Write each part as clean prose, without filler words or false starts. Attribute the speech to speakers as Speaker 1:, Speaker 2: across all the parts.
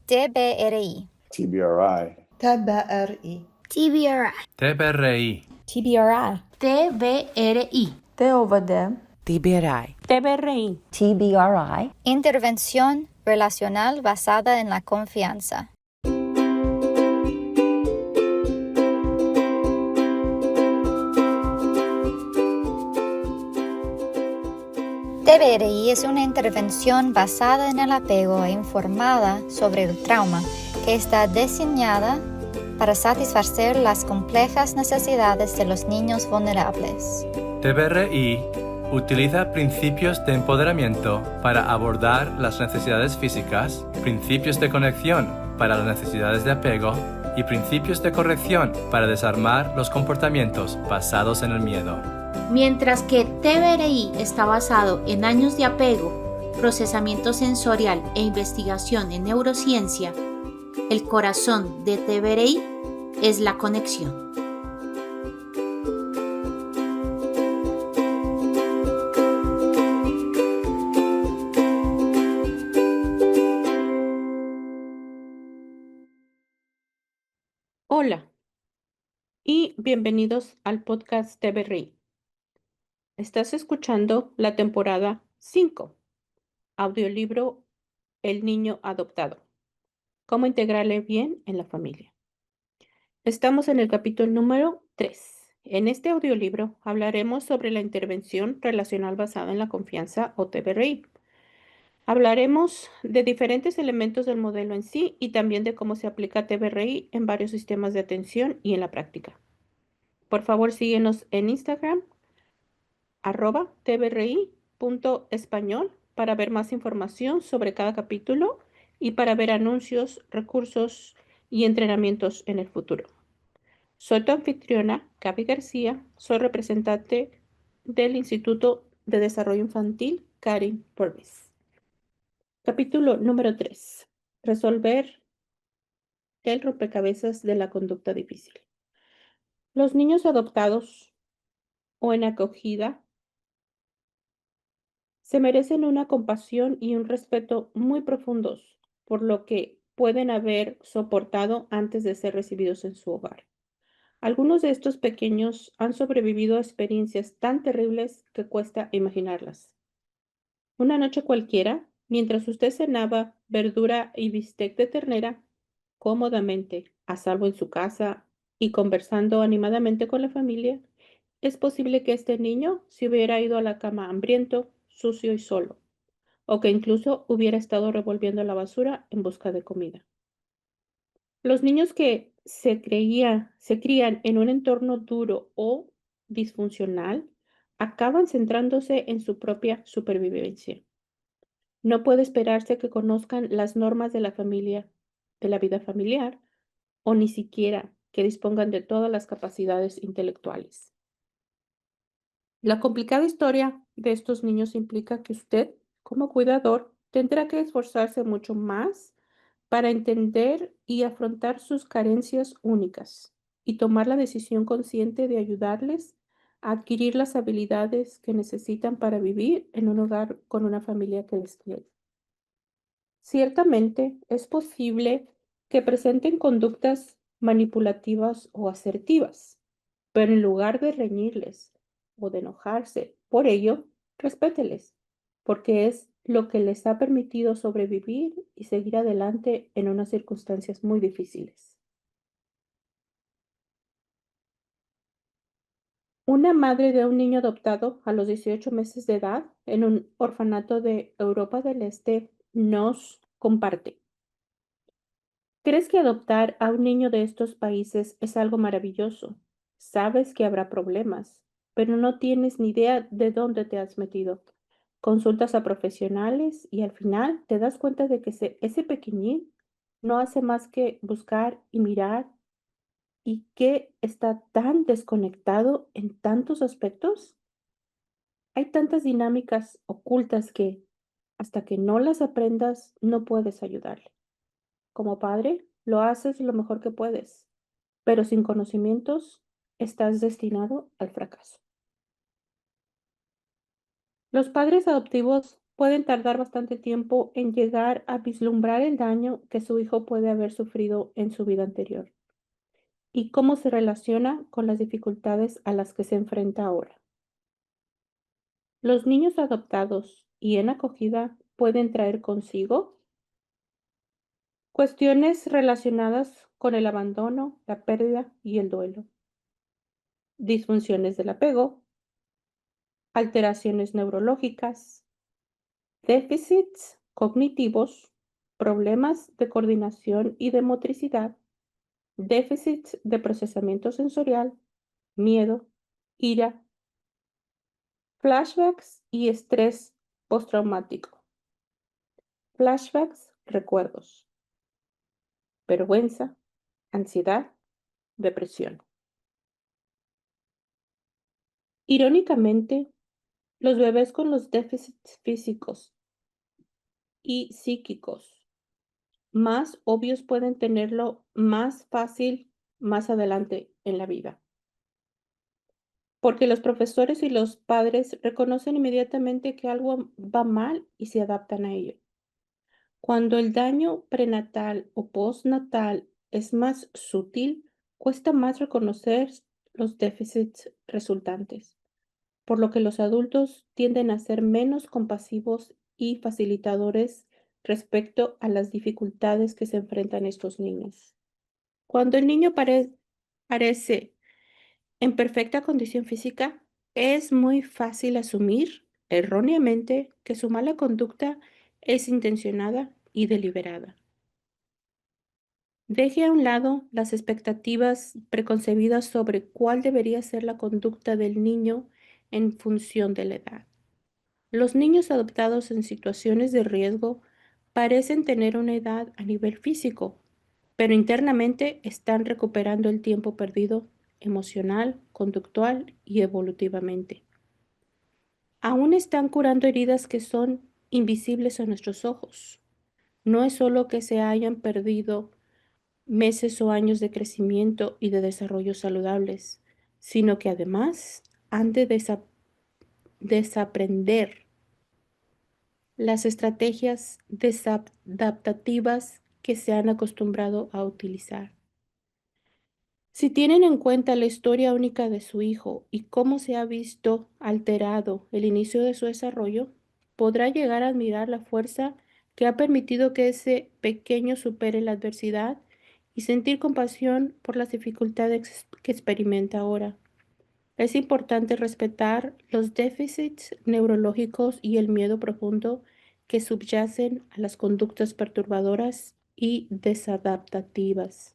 Speaker 1: TBRI.
Speaker 2: TBRI.
Speaker 3: TBRI.
Speaker 1: TBRI.
Speaker 4: TBRI.
Speaker 3: TBRI.
Speaker 1: TBRI.
Speaker 3: TOVD.
Speaker 5: TBRI.
Speaker 6: TBRI.
Speaker 3: TBRI.
Speaker 1: Intervención relacional basada en la confianza. TBRI es una intervención basada en el apego e informada sobre el trauma que está diseñada para satisfacer las complejas necesidades de los niños vulnerables.
Speaker 4: TBRI utiliza principios de empoderamiento para abordar las necesidades físicas, principios de conexión para las necesidades de apego y principios de corrección para desarmar los comportamientos basados en el miedo.
Speaker 7: Mientras que TBRI está basado en años de apego, procesamiento sensorial e investigación en neurociencia, el corazón de TBRI es la conexión.
Speaker 6: Hola y bienvenidos al podcast TBRI. Estás escuchando la temporada 5, audiolibro El niño adoptado. Cómo integrarle bien en la familia. Estamos en el capítulo número 3. En este audiolibro hablaremos sobre la intervención relacional basada en la confianza o TBRI. Hablaremos de diferentes elementos del modelo en sí y también de cómo se aplica TBRI en varios sistemas de atención y en la práctica. Por favor, síguenos en Instagram, @tbri.español para ver más información sobre cada capítulo y para ver anuncios, recursos y entrenamientos en el futuro. Soy tu anfitriona, Gaby García, soy representante del Instituto de Desarrollo Infantil Karin Purvis. Capítulo número 3. Resolver el rompecabezas de la conducta difícil. Los niños adoptados o en acogida se merecen una compasión y un respeto muy profundos por lo que pueden haber soportado antes de ser recibidos en su hogar. Algunos de estos pequeños han sobrevivido a experiencias tan terribles que cuesta imaginarlas. Una noche cualquiera, mientras usted cenaba verdura y bistec de ternera, cómodamente, a salvo en su casa y conversando animadamente con la familia, es posible que este niño se hubiera ido a la cama hambriento, sucio y solo, o que incluso hubiera estado revolviendo la basura en busca de comida. Los niños que se crían en un entorno duro o disfuncional acaban centrándose en su propia supervivencia. No puede esperarse que conozcan las normas de la familia, de la vida familiar, o ni siquiera que dispongan de todas las capacidades intelectuales. La complicada historia de estos niños implica que usted, como cuidador, tendrá que esforzarse mucho más para entender y afrontar sus carencias únicas y tomar la decisión consciente de ayudarles a adquirir las habilidades que necesitan para vivir en un hogar con una familia que les quiere. Ciertamente es posible que presenten conductas manipulativas o asertivas, pero en lugar de reñirles o de enojarse por ello, respételes, porque es lo que les ha permitido sobrevivir y seguir adelante en unas circunstancias muy difíciles. Una madre de un niño adoptado a los 18 meses de edad en un orfanato de Europa del Este nos comparte. ¿Crees que adoptar a un niño de estos países es algo maravilloso? Sabes que habrá problemas, pero no tienes ni idea de dónde te has metido. Consultas a profesionales y al final te das cuenta de que ese pequeñín no hace más que buscar y mirar y que está tan desconectado en tantos aspectos. Hay tantas dinámicas ocultas que, hasta que no las aprendas, no puedes ayudarle. Como padre, lo haces lo mejor que puedes, pero sin conocimientos estás destinado al fracaso. Los padres adoptivos pueden tardar bastante tiempo en llegar a vislumbrar el daño que su hijo puede haber sufrido en su vida anterior y cómo se relaciona con las dificultades a las que se enfrenta ahora. Los niños adoptados y en acogida pueden traer consigo cuestiones relacionadas con el abandono, la pérdida y el duelo, disfunciones del apego, alteraciones neurológicas, déficits cognitivos, problemas de coordinación y de motricidad, déficits de procesamiento sensorial, miedo, ira, flashbacks y estrés postraumático. Flashbacks, recuerdos, vergüenza, ansiedad, depresión. Irónicamente, los bebés con los déficits físicos y psíquicos más obvios pueden tenerlo más fácil más adelante en la vida, porque los profesores y los padres reconocen inmediatamente que algo va mal y se adaptan a ello. Cuando el daño prenatal o postnatal es más sutil, cuesta más reconocer los déficits resultantes, por lo que los adultos tienden a ser menos compasivos y facilitadores respecto a las dificultades que se enfrentan estos niños. Cuando el niño parece en perfecta condición física, es muy fácil asumir erróneamente que su mala conducta es intencionada y deliberada. Deje a un lado las expectativas preconcebidas sobre cuál debería ser la conducta del niño en función de la edad. Los niños adoptados en situaciones de riesgo parecen tener una edad a nivel físico, pero internamente están recuperando el tiempo perdido emocional, conductual y evolutivamente. Aún están curando heridas que son invisibles a nuestros ojos. No es solo que se hayan perdido meses o años de crecimiento y de desarrollo saludables, sino que además han de desaprender las estrategias desadaptativas que se han acostumbrado a utilizar. Si tienen en cuenta la historia única de su hijo y cómo se ha visto alterado el inicio de su desarrollo, podrá llegar a admirar la fuerza que ha permitido que ese pequeño supere la adversidad y sentir compasión por las dificultades que experimenta ahora. Es importante respetar los déficits neurológicos y el miedo profundo que subyacen a las conductas perturbadoras y desadaptativas.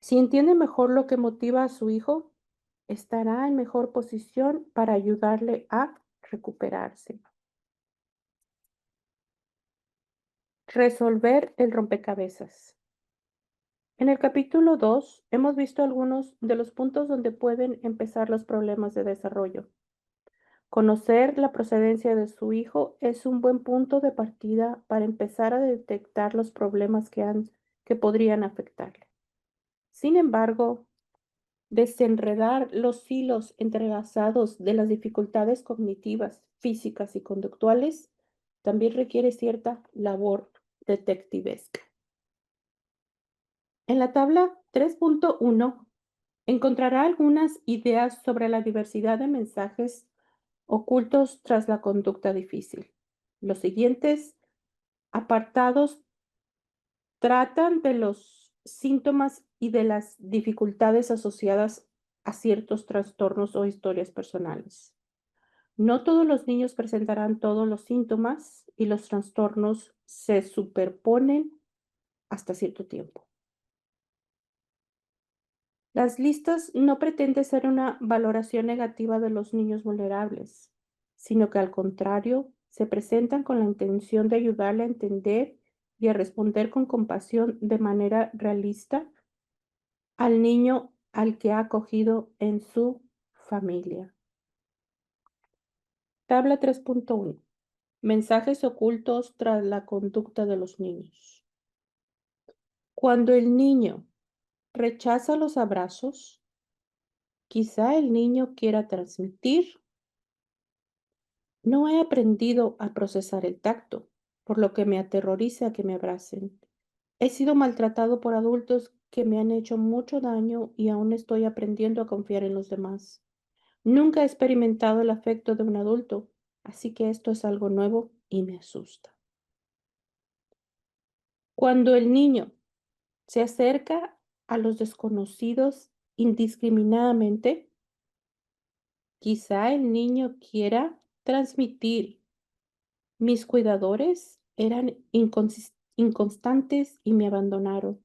Speaker 6: Si entiende mejor lo que motiva a su hijo, estará en mejor posición para ayudarle a recuperarse. Resolver el rompecabezas. En el capítulo 2 hemos visto algunos de los puntos donde pueden empezar los problemas de desarrollo. Conocer la procedencia de su hijo es un buen punto de partida para empezar a detectar los problemas que podrían afectarle. Sin embargo, desenredar los hilos entrelazados de las dificultades cognitivas, físicas y conductuales también requiere cierta labor detectivesca. En la tabla 3.1 encontrará algunas ideas sobre la diversidad de mensajes ocultos tras la conducta difícil. Los siguientes apartados tratan de los síntomas y de las dificultades asociadas a ciertos trastornos o historias personales. No todos los niños presentarán todos los síntomas y los trastornos se superponen hasta cierto tiempo. Las listas no pretenden ser una valoración negativa de los niños vulnerables, sino que al contrario, se presentan con la intención de ayudarle a entender y a responder con compasión de manera realista al niño al que ha acogido en su familia. Tabla 3.1. Mensajes ocultos tras la conducta de los niños. Cuando el niño rechaza los abrazos, quizá el niño quiera transmitir No he aprendido a procesar el tacto, por lo que me aterroriza que me abracen. He sido maltratado por adultos que me han hecho mucho daño y aún estoy aprendiendo a confiar en los demás. Nunca he experimentado el afecto de un adulto, así que esto es algo nuevo y me asusta. Cuando el niño se acerca a los desconocidos indiscriminadamente, quizá el niño quiera transmitir: mis cuidadores eran inconstantes y me abandonaron,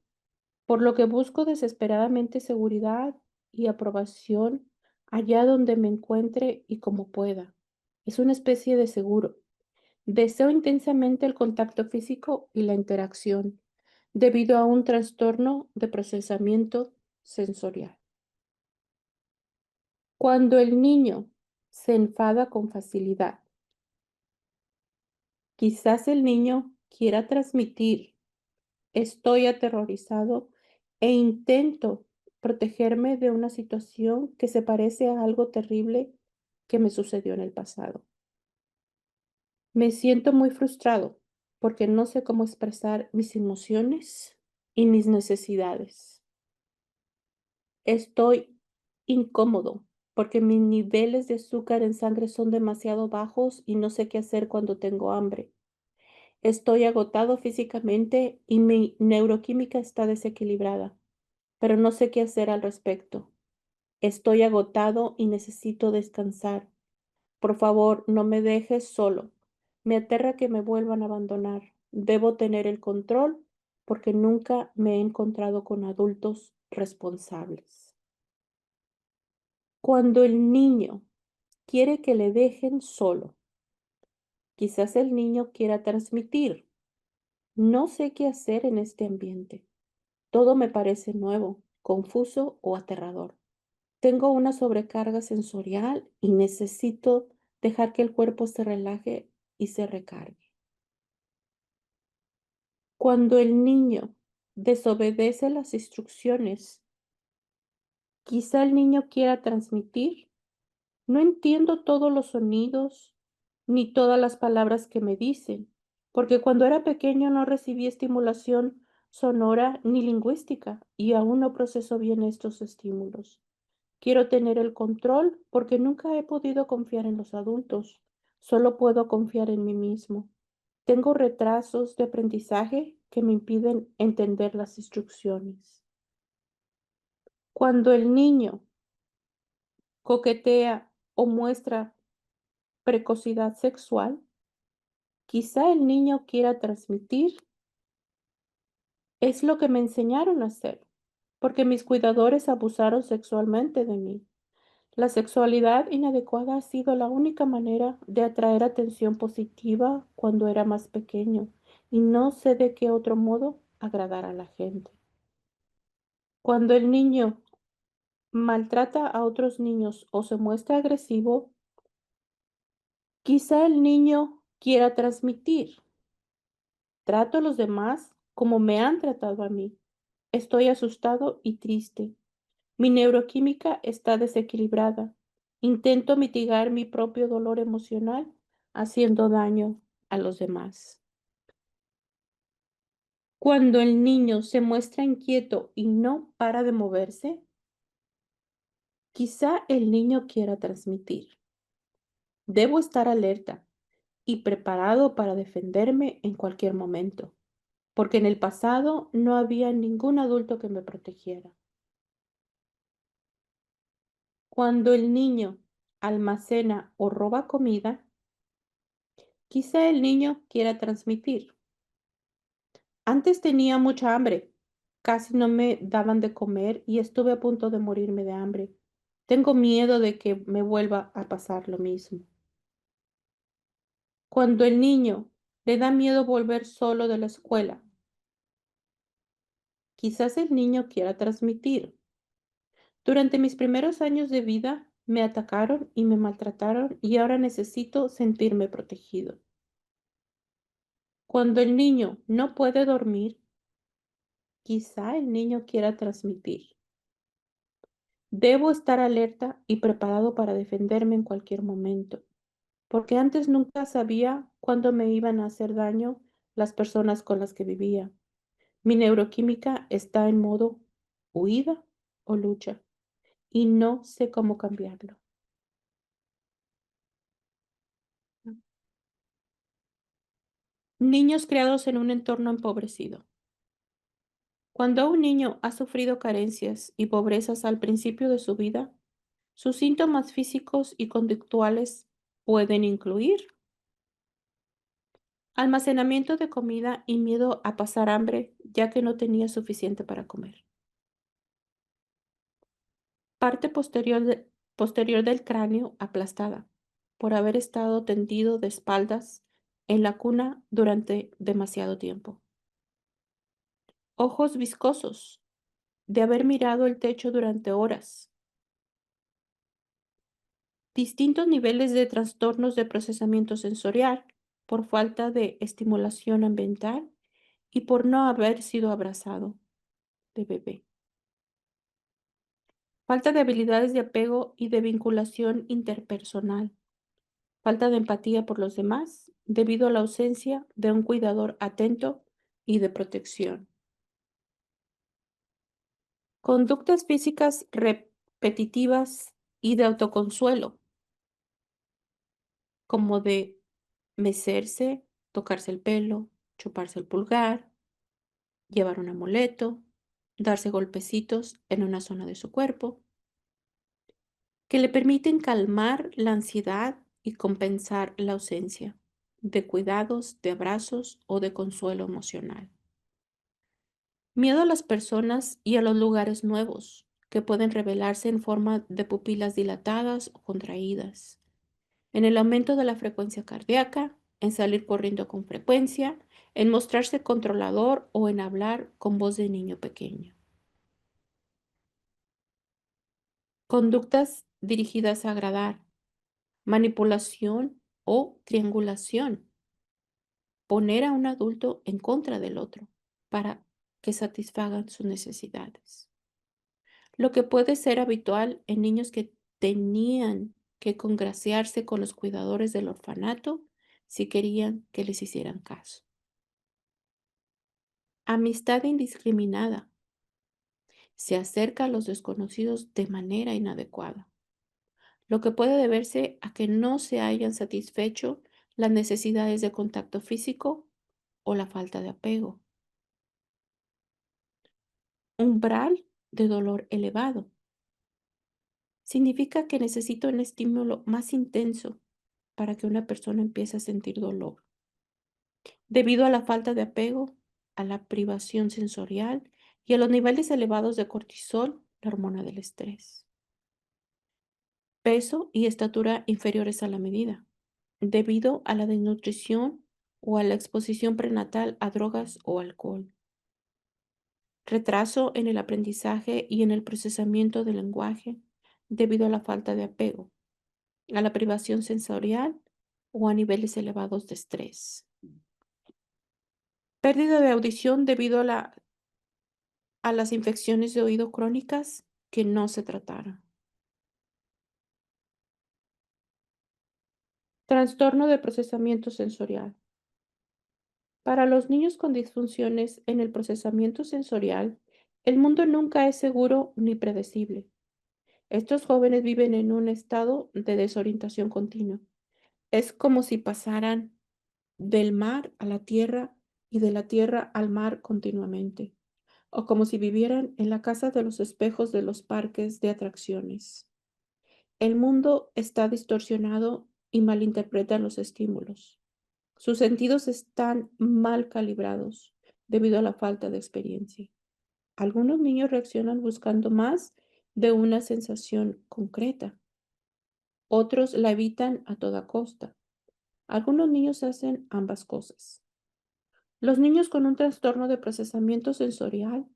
Speaker 6: por lo que busco desesperadamente seguridad y aprobación allá donde me encuentre y como pueda. Es una especie de seguro. Deseo intensamente el contacto físico y la interacción debido a un trastorno de procesamiento sensorial. Cuando el niño se enfada con facilidad, quizás el niño quiera transmitir: estoy aterrorizado e intento protegerme de una situación que se parece a algo terrible que me sucedió en el pasado. Me siento muy frustrado porque no sé cómo expresar mis emociones y mis necesidades. Estoy incómodo porque mis niveles de azúcar en sangre son demasiado bajos y no sé qué hacer cuando tengo hambre. Estoy agotado físicamente y mi neuroquímica está desequilibrada, pero no sé qué hacer al respecto. Estoy agotado y necesito descansar. Por favor, no me dejes solo. Me aterra que me vuelvan a abandonar. Debo tener el control porque nunca me he encontrado con adultos responsables. Cuando el niño quiere que le dejen solo, quizás el niño quiera transmitir: no sé qué hacer en este ambiente. Todo me parece nuevo, confuso o aterrador. Tengo una sobrecarga sensorial y necesito dejar que el cuerpo se relaje y se recargue. Cuando el niño desobedece las instrucciones, quizá el niño quiera transmitir: no entiendo todos los sonidos ni todas las palabras que me dicen, porque cuando era pequeño no recibí estimulación sonora ni lingüística y aún no proceso bien estos estímulos. Quiero tener el control porque nunca he podido confiar en los adultos. Solo puedo confiar en mí mismo. Tengo retrasos de aprendizaje que me impiden entender las instrucciones. Cuando el niño coquetea o muestra precocidad sexual, quizá el niño quiera transmitir: es lo que me enseñaron a hacer, porque mis cuidadores abusaron sexualmente de mí. La sexualidad inadecuada ha sido la única manera de atraer atención positiva cuando era más pequeño y no sé de qué otro modo agradar a la gente. Cuando el niño maltrata a otros niños o se muestra agresivo, quizá el niño quiera transmitir: trato a los demás como me han tratado a mí. Estoy asustado y triste. Mi neuroquímica está desequilibrada. Intento mitigar mi propio dolor emocional haciendo daño a los demás. Cuando el niño se muestra inquieto y no para de moverse, quizá el niño quiera transmitir: debo estar alerta y preparado para defenderme en cualquier momento, porque en el pasado no había ningún adulto que me protegiera. Cuando el niño almacena o roba comida, quizá el niño quiera transmitir: antes tenía mucha hambre, casi no me daban de comer y estuve a punto de morirme de hambre. Tengo miedo de que me vuelva a pasar lo mismo. Cuando el niño le da miedo volver solo de la escuela, quizás el niño quiera transmitir: durante mis primeros años de vida me atacaron y me maltrataron y ahora necesito sentirme protegido. Cuando el niño no puede dormir, quizá el niño quiera transmitir: debo estar alerta y preparado para defenderme en cualquier momento, porque antes nunca sabía cuándo me iban a hacer daño las personas con las que vivía. Mi neuroquímica está en modo huida o lucha y no sé cómo cambiarlo. Niños criados en un entorno empobrecido. Cuando un niño ha sufrido carencias y pobrezas al principio de su vida, sus síntomas físicos y conductuales pueden incluir almacenamiento de comida y miedo a pasar hambre, ya que no tenía suficiente para comer. Parte posterior del cráneo aplastada, por haber estado tendido de espaldas en la cuna durante demasiado tiempo. Ojos viscosos, de haber mirado el techo durante horas. Distintos niveles de trastornos de procesamiento sensorial por falta de estimulación ambiental y por no haber sido abrazado de bebé. Falta de habilidades de apego y de vinculación interpersonal. Falta de empatía por los demás debido a la ausencia de un cuidador atento y de protección. Conductas físicas repetitivas y de autoconsuelo, como de mecerse, tocarse el pelo, chuparse el pulgar, llevar un amuleto, darse golpecitos en una zona de su cuerpo, que le permiten calmar la ansiedad y compensar la ausencia de cuidados, de abrazos o de consuelo emocional. Miedo a las personas y a los lugares nuevos, que pueden revelarse en forma de pupilas dilatadas o contraídas, en el aumento de la frecuencia cardíaca, en salir corriendo con frecuencia, en mostrarse controlador o en hablar con voz de niño pequeño. Conductas dirigidas a agradar, manipulación o triangulación. Poner a un adulto en contra del otro para que satisfagan sus necesidades. Lo que puede ser habitual en niños que tenían que congraciarse con los cuidadores del orfanato si querían que les hicieran caso. Amistad indiscriminada. Se acerca a los desconocidos de manera inadecuada, lo que puede deberse a que no se hayan satisfecho las necesidades de contacto físico o la falta de apego. Umbral de dolor elevado. Significa que necesito un estímulo más intenso para que una persona empiece a sentir dolor. Debido a la falta de apego, a la privación sensorial y a los niveles elevados de cortisol, la hormona del estrés. Peso y estatura inferiores a la medida, debido a la desnutrición o a la exposición prenatal a drogas o alcohol. Retraso en el aprendizaje y en el procesamiento del lenguaje debido a la falta de apego, a la privación sensorial o a niveles elevados de estrés. Pérdida de audición debido a las infecciones de oído crónicas que no se trataron. Trastorno de procesamiento sensorial. Para los niños con disfunciones en el procesamiento sensorial, el mundo nunca es seguro ni predecible. Estos jóvenes viven en un estado de desorientación continua. Es como si pasaran del mar a la tierra y de la tierra al mar continuamente, o como si vivieran en la casa de los espejos de los parques de atracciones. El mundo está distorsionado y malinterpretan los estímulos. Sus sentidos están mal calibrados debido a la falta de experiencia. Algunos niños reaccionan buscando más de una sensación concreta. Otros la evitan a toda costa. Algunos niños hacen ambas cosas. Los niños con un trastorno de procesamiento sensorial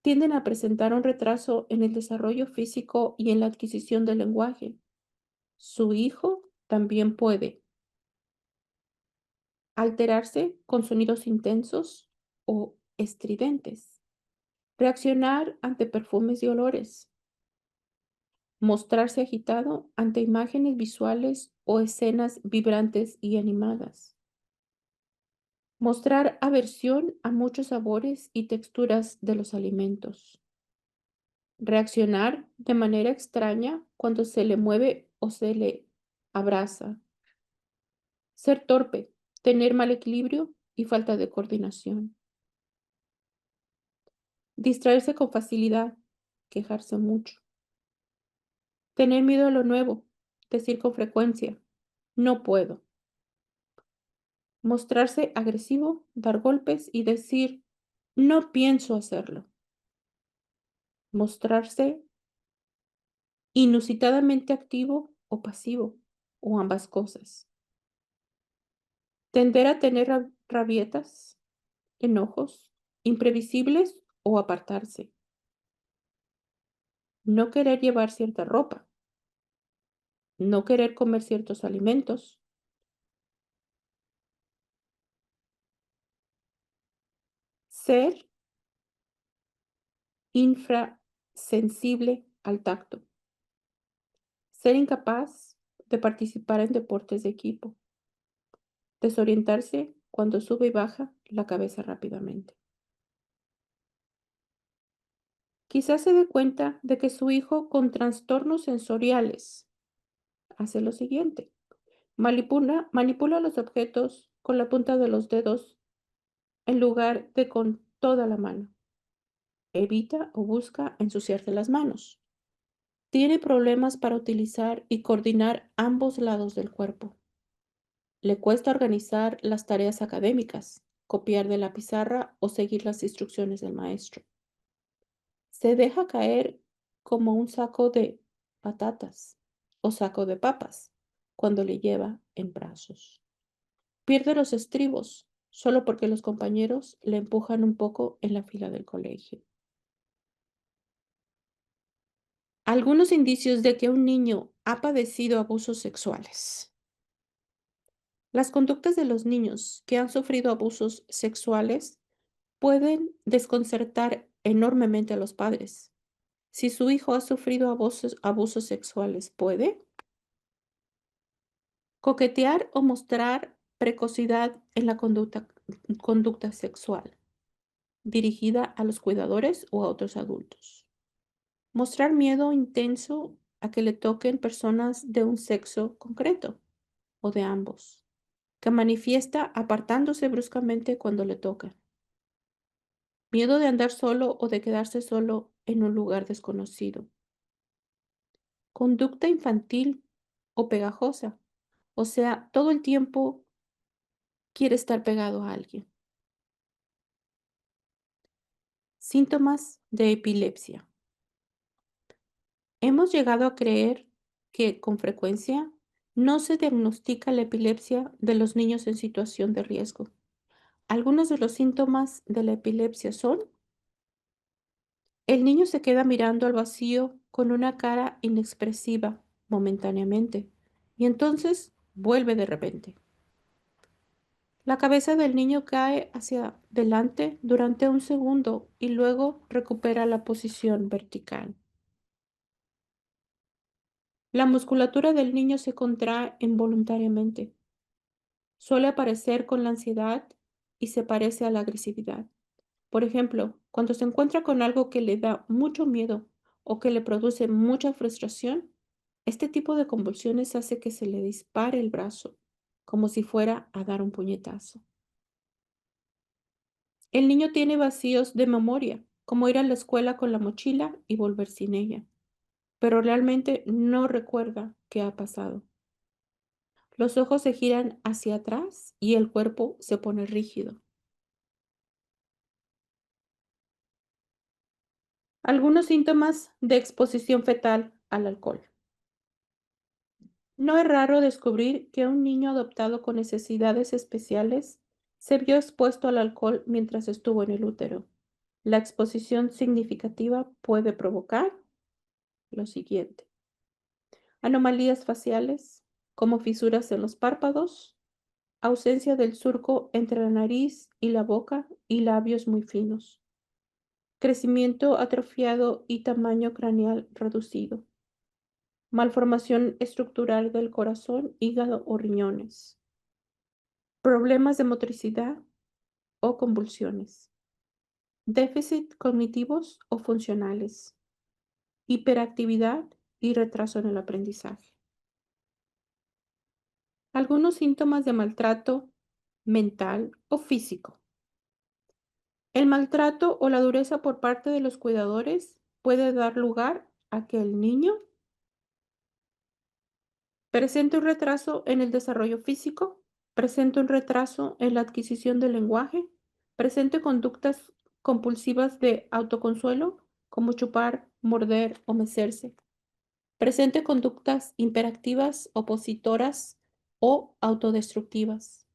Speaker 6: tienden a presentar un retraso en el desarrollo físico y en la adquisición del lenguaje. Su hijo también puede alterarse con sonidos intensos o estridentes, reaccionar ante perfumes y olores, Mostrarse agitado ante imágenes visuales o escenas vibrantes y animadas. Mostrar aversión a muchos sabores y texturas de los alimentos. Reaccionar de manera extraña cuando se le mueve o se le abraza. Ser torpe, tener mal equilibrio y falta de coordinación. Distraerse con facilidad, quejarse mucho. Tener miedo a lo nuevo, decir con frecuencia, no puedo. Mostrarse agresivo, dar golpes y decir, no pienso hacerlo. Mostrarse inusitadamente activo o pasivo, o ambas cosas. Tender a tener rabietas, enojos, imprevisibles o apartarse. No querer llevar cierta ropa. No querer comer ciertos alimentos. Ser infrasensible al tacto. Ser incapaz de participar en deportes de equipo. Desorientarse cuando sube y baja la cabeza rápidamente. Quizás se dé cuenta de que su hijo con trastornos sensoriales hace lo siguiente. Manipula los objetos con la punta de los dedos en lugar de con toda la mano. Evita o busca ensuciarse las manos. Tiene problemas para utilizar y coordinar ambos lados del cuerpo. Le cuesta organizar las tareas académicas, copiar de la pizarra o seguir las instrucciones del maestro. Se deja caer como un saco de patatas o saco de papas cuando le lleva en brazos. Pierde los estribos solo porque los compañeros le empujan un poco en la fila del colegio. Algunos indicios de que un niño ha padecido abusos sexuales. Las conductas de los niños que han sufrido abusos sexuales pueden desconcertar enormemente a los padres. Si su hijo ha sufrido abusos sexuales, puede coquetear o mostrar precocidad en la conducta sexual, dirigida a los cuidadores o a otros adultos. Mostrar miedo intenso a que le toquen personas de un sexo concreto o de ambos, que manifiesta apartándose bruscamente cuando le tocan. Miedo de andar solo o de quedarse solo en un lugar desconocido. Conducta infantil o pegajosa, o sea, todo el tiempo quiere estar pegado a alguien. Síntomas de epilepsia. Hemos llegado a creer que, con frecuencia, no se diagnostica la epilepsia de los niños en situación de riesgo. Algunos de los síntomas de la epilepsia son: el niño se queda mirando al vacío con una cara inexpresiva momentáneamente y entonces vuelve de repente. La cabeza del niño cae hacia adelante durante un segundo y luego recupera la posición vertical. La musculatura del niño se contrae involuntariamente. Suele aparecer con la ansiedad y se parece a la agresividad. Por ejemplo, cuando se encuentra con algo que le da mucho miedo o que le produce mucha frustración, este tipo de convulsiones hace que se le dispare el brazo, como si fuera a dar un puñetazo. El niño tiene vacíos de memoria, como ir a la escuela con la mochila y volver sin ella, pero realmente no recuerda qué ha pasado. Los ojos se giran hacia atrás y el cuerpo se pone rígido. Algunos síntomas de exposición fetal al alcohol. No es raro descubrir que un niño adoptado con necesidades especiales se vio expuesto al alcohol mientras estuvo en el útero. La exposición significativa puede provocar lo siguiente: anomalías faciales, como fisuras en los párpados, ausencia del surco entre la nariz y la boca y labios muy finos, crecimiento atrofiado y tamaño craneal reducido, malformación estructural del corazón, hígado o riñones, problemas de motricidad o convulsiones, déficit cognitivos o funcionales, hiperactividad y retraso en el aprendizaje. Algunos síntomas de maltrato mental o físico. El maltrato o la dureza por parte de los cuidadores puede dar lugar a que el niño presente un retraso en el desarrollo físico, presente un retraso en la adquisición del lenguaje, presente conductas compulsivas de autoconsuelo, como chupar, morder o mecerse, presente conductas hiperactivas, opositoras o autodestructivas,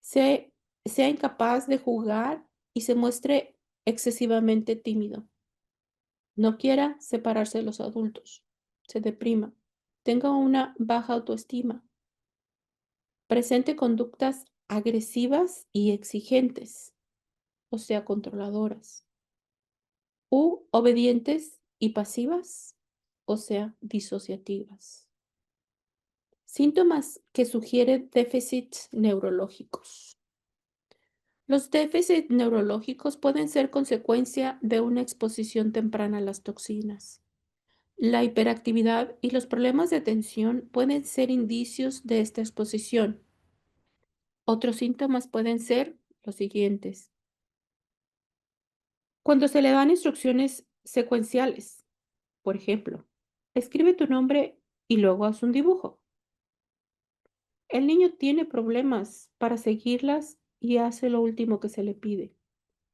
Speaker 6: sea, sea incapaz de jugar y se muestre excesivamente tímido, no quiera separarse de los adultos, se deprima, tenga una baja autoestima, presente conductas agresivas y exigentes, o sea, controladoras, u obedientes y pasivas, o sea, disociativas. Síntomas que sugieren déficits neurológicos. Los déficits neurológicos pueden ser consecuencia de una exposición temprana a las toxinas. La hiperactividad y los problemas de atención pueden ser indicios de esta exposición. Otros síntomas pueden ser los siguientes. Cuando se le dan instrucciones secuenciales, por ejemplo, escribe tu nombre y luego haz un dibujo. El niño tiene problemas para seguirlas y hace lo último que se le pide,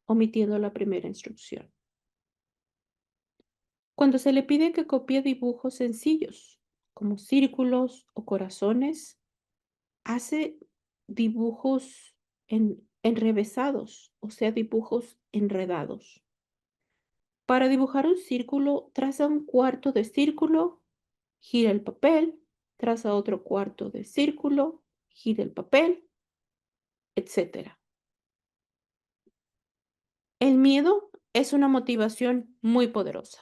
Speaker 6: omitiendo la primera instrucción. Cuando se le pide que copie dibujos sencillos, como círculos o corazones, hace dibujos enrevesados, o sea, dibujos enredados. Para dibujar un círculo, traza un cuarto de círculo, gira el papel, traza otro cuarto de círculo, gira el papel, etc. El miedo es una motivación muy poderosa.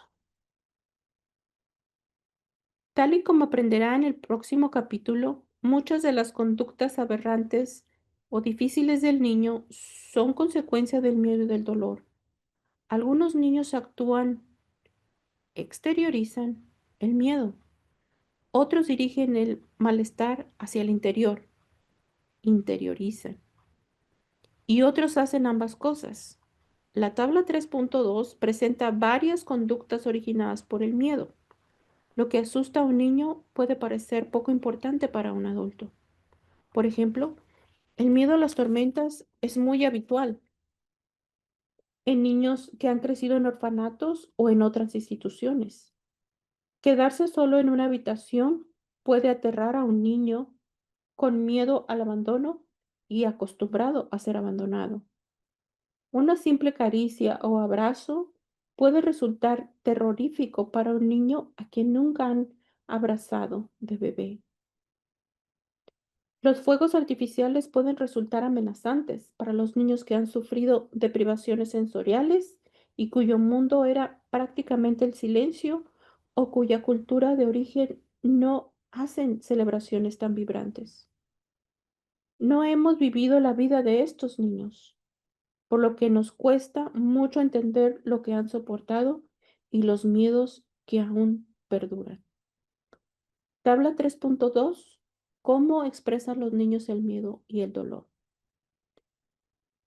Speaker 6: Tal y como aprenderá en el próximo capítulo, muchas de las conductas aberrantes o difíciles del niño son consecuencia del miedo y del dolor. Algunos niños exteriorizan el miedo. Otros dirigen el malestar hacia el interior, interiorizan. Y otros hacen ambas cosas. La tabla 3.2 presenta varias conductas originadas por el miedo. Lo que asusta a un niño puede parecer poco importante para un adulto. Por ejemplo, el miedo a las tormentas es muy habitual en niños que han crecido en orfanatos o en otras instituciones. Quedarse solo en una habitación puede aterrar a un niño con miedo al abandono y acostumbrado a ser abandonado. Una simple caricia o abrazo puede resultar terrorífico para un niño a quien nunca han abrazado de bebé. Los fuegos artificiales pueden resultar amenazantes para los niños que han sufrido de privaciones sensoriales y cuyo mundo era prácticamente el silencio o cuya cultura de origen no hacen celebraciones tan vibrantes. No hemos vivido la vida de estos niños, por lo que nos cuesta mucho entender lo que han soportado y los miedos que aún perduran. Tabla 3.2. ¿Cómo expresan los niños el miedo y el dolor?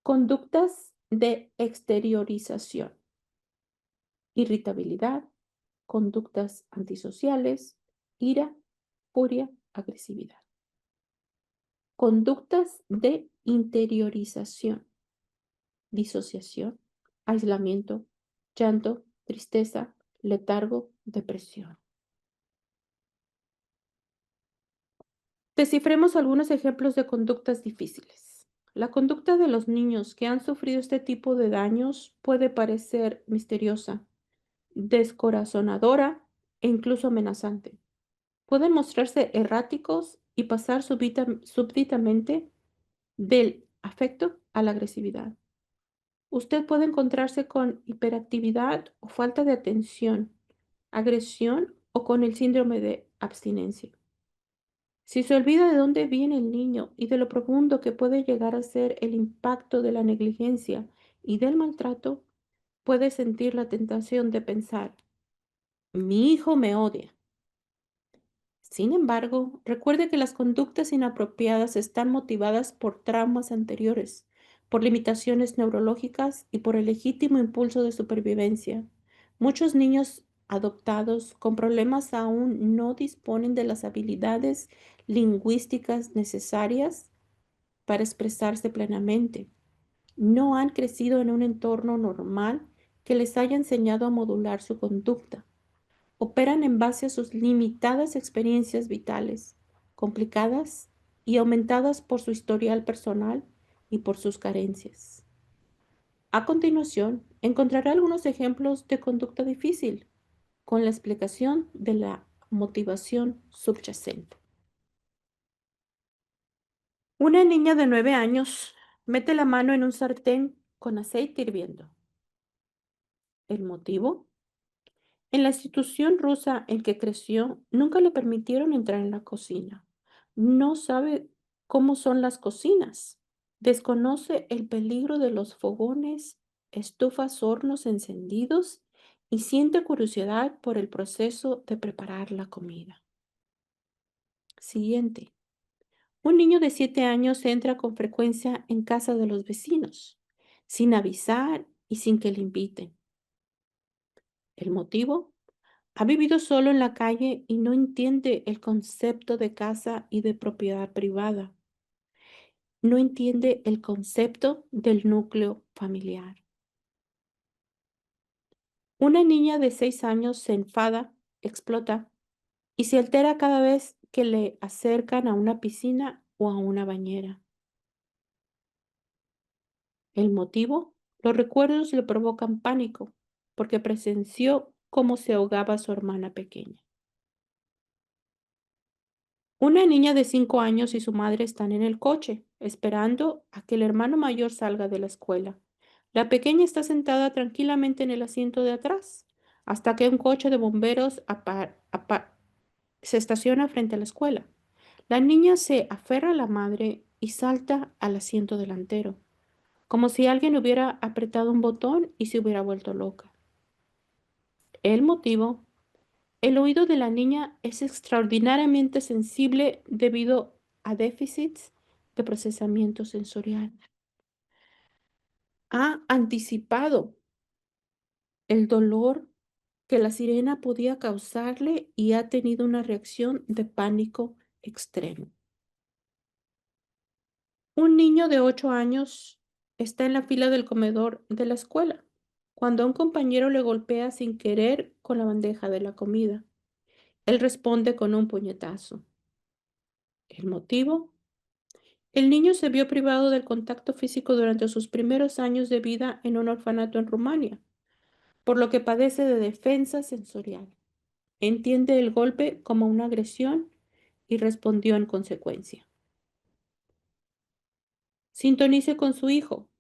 Speaker 6: Conductas de exteriorización. Irritabilidad, conductas antisociales, ira, furia, agresividad. Conductas de interiorización. Disociación, aislamiento, llanto, tristeza, letargo, depresión. Descifremos algunos ejemplos de conductas difíciles. La conducta de los niños que han sufrido este tipo de daños puede parecer misteriosa, descorazonadora e incluso amenazante. Pueden mostrarse erráticos y pasar súbitamente del afecto a la agresividad. Usted puede encontrarse con hiperactividad o falta de atención, agresión o con el síndrome de abstinencia. Si se olvida de dónde viene el niño y de lo profundo que puede llegar a ser el impacto de la negligencia y del maltrato, puede sentir la tentación de pensar, mi hijo me odia. Sin embargo, recuerde que las conductas inapropiadas están motivadas por traumas anteriores, por limitaciones neurológicas y por el legítimo impulso de supervivencia. Muchos niños adoptados con problemas aún no disponen de las habilidades lingüísticas necesarias para expresarse plenamente. No han crecido en un entorno normal que les haya enseñado a modular su conducta. Operan en base a sus limitadas experiencias vitales, complicadas y aumentadas por su historial personal y por sus carencias. A continuación, encontrará algunos ejemplos de conducta difícil con la explicación de la motivación subyacente. Una niña de 9 años mete la mano en un sartén con aceite hirviendo. ¿El motivo? En la institución rusa en que creció, nunca le permitieron entrar en la cocina. No sabe cómo son las cocinas. Desconoce el peligro de los fogones, estufas, hornos encendidos y siente curiosidad por el proceso de preparar la comida. Siguiente. Un niño de 7 años entra con frecuencia en casa de los vecinos, sin avisar y sin que le inviten. ¿El motivo? Ha vivido solo en la calle y no entiende el concepto de casa y de propiedad privada. No entiende el concepto del núcleo familiar. Una niña de 6 años se enfada, explota y se altera cada vez que le acercan a una piscina o a una bañera. ¿El motivo? Los recuerdos le provocan pánico porque presenció cómo se ahogaba su hermana pequeña. Una niña de 5 años y su madre están en el coche, esperando a que el hermano mayor salga de la escuela. La pequeña está sentada tranquilamente en el asiento de atrás, hasta que un coche de bomberos se estaciona frente a la escuela. La niña se aferra a la madre y salta al asiento delantero, como si alguien hubiera apretado un botón y se hubiera vuelto loca. El motivo: el oído de la niña es extraordinariamente sensible debido a déficits de procesamiento sensorial. Ha anticipado el dolor que la sirena podía causarle y ha tenido una reacción de pánico extremo. Un niño de 8 años está en la fila del comedor de la escuela cuando un compañero le golpea sin querer con la bandeja de la comida. Él responde con un puñetazo. ¿El motivo? El niño se vio privado del contacto físico durante sus primeros años de vida en un orfanato en Rumania, por lo que padece de defensa sensorial. Entiende el golpe como una agresión y respondió en consecuencia. Sintonice con su hijo,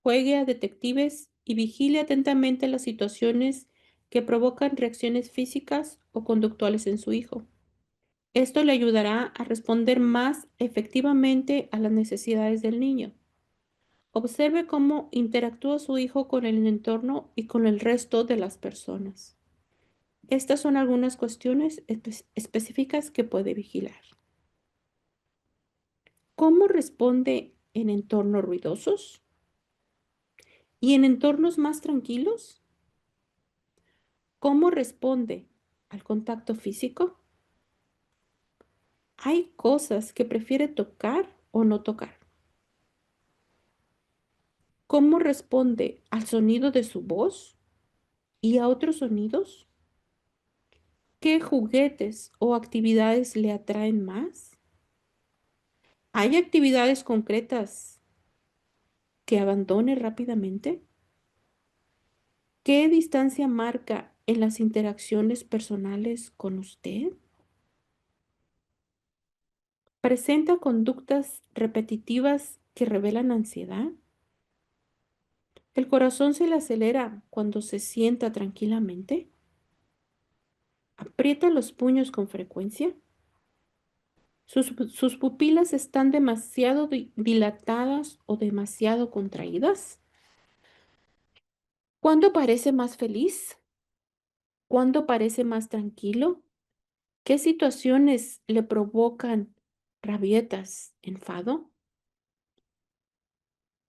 Speaker 6: juegue a detectives y vigile atentamente las situaciones que provocan reacciones físicas o conductuales en su hijo. Esto le ayudará a responder más efectivamente a las necesidades del niño. Observe cómo interactúa su hijo con el entorno y con el resto de las personas. Estas son algunas cuestiones específicas que puede vigilar. ¿Cómo responde en entornos ruidosos? ¿Y en entornos más tranquilos? ¿Cómo responde al contacto físico? ¿Hay cosas que prefiere tocar o no tocar? ¿Cómo responde al sonido de su voz y a otros sonidos? ¿Qué juguetes o actividades le atraen más? ¿Hay actividades concretas que abandone rápidamente? ¿Qué distancia marca en las interacciones personales con usted? ¿Presenta conductas repetitivas que revelan ansiedad? ¿El corazón se le acelera cuando se sienta tranquilamente? ¿Aprieta los puños con frecuencia? ¿Sus pupilas están demasiado dilatadas o demasiado contraídas? ¿Cuándo parece más feliz? ¿Cuándo parece más tranquilo? ¿Qué situaciones le provocan rabietas, enfado?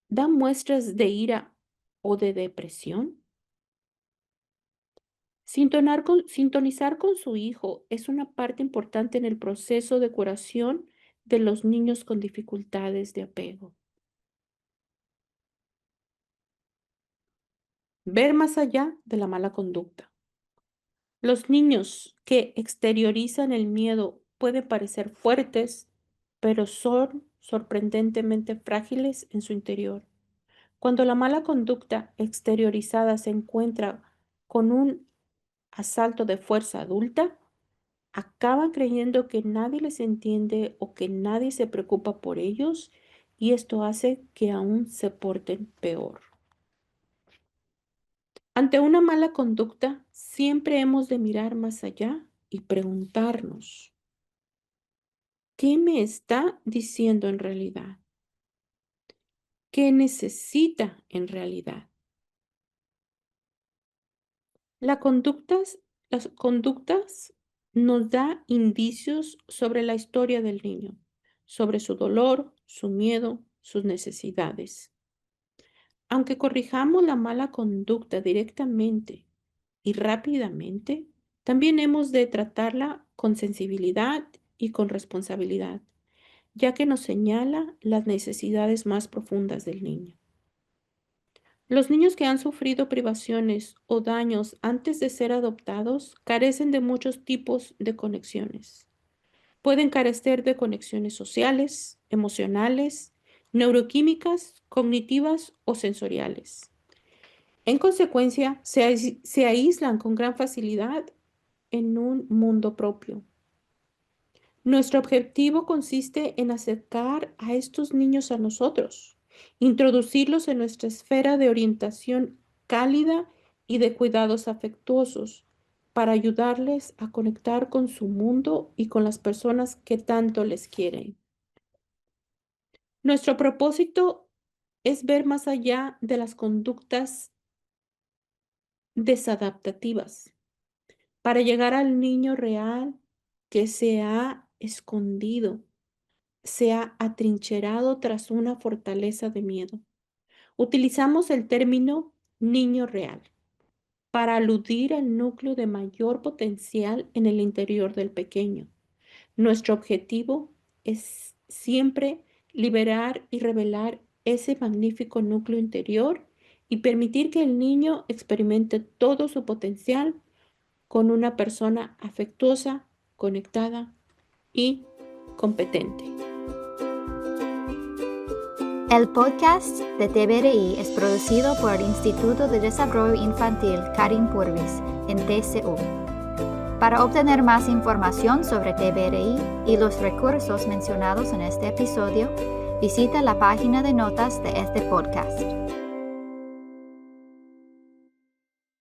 Speaker 6: ¿Da muestras de ira o de depresión? Sintonizar con su hijo es una parte importante en el proceso de curación de los niños con dificultades de apego. Ver más allá de la mala conducta. Los niños que exteriorizan el miedo pueden parecer fuertes, pero son sorprendentemente frágiles en su interior. Cuando la mala conducta exteriorizada se encuentra con un asalto de fuerza adulta, acaban creyendo que nadie les entiende o que nadie se preocupa por ellos, y esto hace que aún se porten peor. Ante una mala conducta, siempre hemos de mirar más allá y preguntarnos, ¿qué me está diciendo en realidad? ¿Qué necesita en realidad? Las conductas nos da indicios sobre la historia del niño, sobre su dolor, su miedo, sus necesidades. Aunque corrijamos la mala conducta directamente y rápidamente, también hemos de tratarla con sensibilidad y con responsabilidad, ya que nos señala las necesidades más profundas del niño. Los niños que han sufrido privaciones o daños antes de ser adoptados carecen de muchos tipos de conexiones. Pueden carecer de conexiones sociales, emocionales, neuroquímicas, cognitivas o sensoriales. En consecuencia, se aíslan con gran facilidad en un mundo propio. Nuestro objetivo consiste en acercar a estos niños a nosotros, introducirlos en nuestra esfera de orientación cálida y de cuidados afectuosos para ayudarles a conectar con su mundo y con las personas que tanto les quieren. Nuestro propósito es ver más allá de las conductas desadaptativas para llegar al niño real que se ha escondido, se ha atrincherado tras una fortaleza de miedo. Utilizamos el término niño real para aludir al núcleo de mayor potencial en el interior del pequeño. Nuestro objetivo es siempre liberar y revelar ese magnífico núcleo interior y permitir que el niño experimente todo su potencial con una persona afectuosa, conectada y competente.
Speaker 1: El podcast de TVRI es producido por el Instituto de Desarrollo Infantil Karin Purvis en TCU. Para obtener más información sobre TVRI y los recursos mencionados en este episodio, visita la página de notas de este podcast.